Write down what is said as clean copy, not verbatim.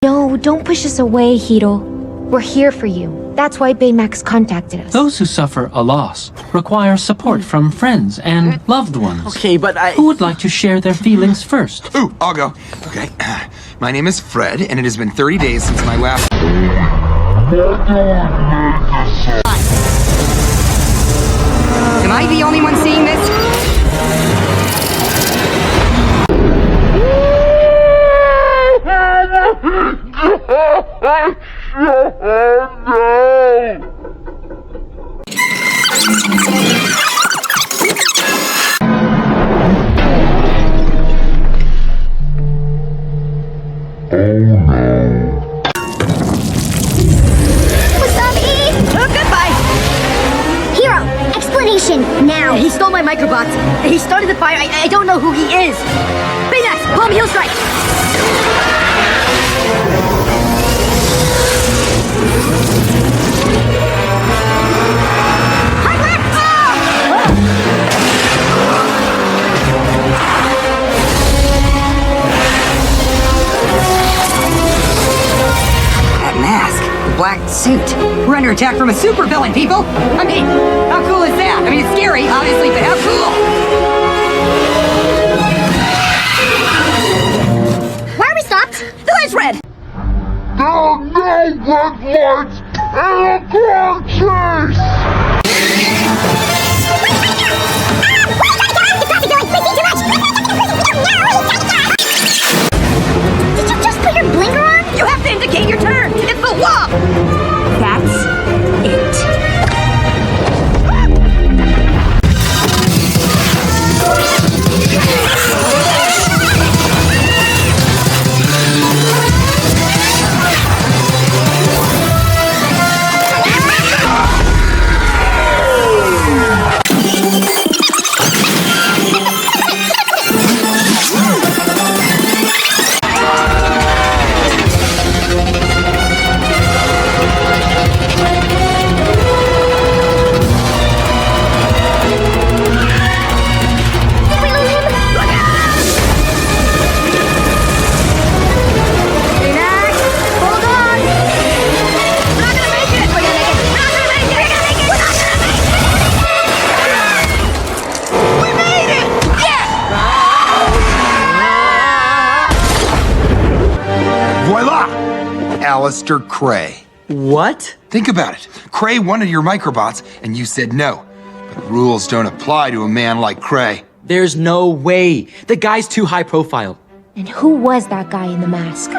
No, don't push us away, Hiro. We're here for you. That's why Baymax contacted us. Those who suffer a loss require support from friends and loved ones. Okay, but Who would like to share their feelings first? Ooh, I'll go. Okay. My name is Fred, and it has been 30 days since my last... Am I the only one seeing this? Now! He stole my microbots. He started the fire. I don't know who he is. Baymax, palm heel strike! Hard left! That mask. The black suit. We're under attack from a supervillain, people! I mean, how cool is that? I mean, it's scary, obviously, but how cool! Why are we stopped? The light's red! There are no red lights in a car chase! Did you just put your blinker on? You have to indicate your turn! It's the law! That's it. Alistair Cray. what? Think about it. Cray wanted your microbots, and you said no. But rules don't apply to a man like Cray. There's no way. The guy's too high profile. And who was that guy in the mask?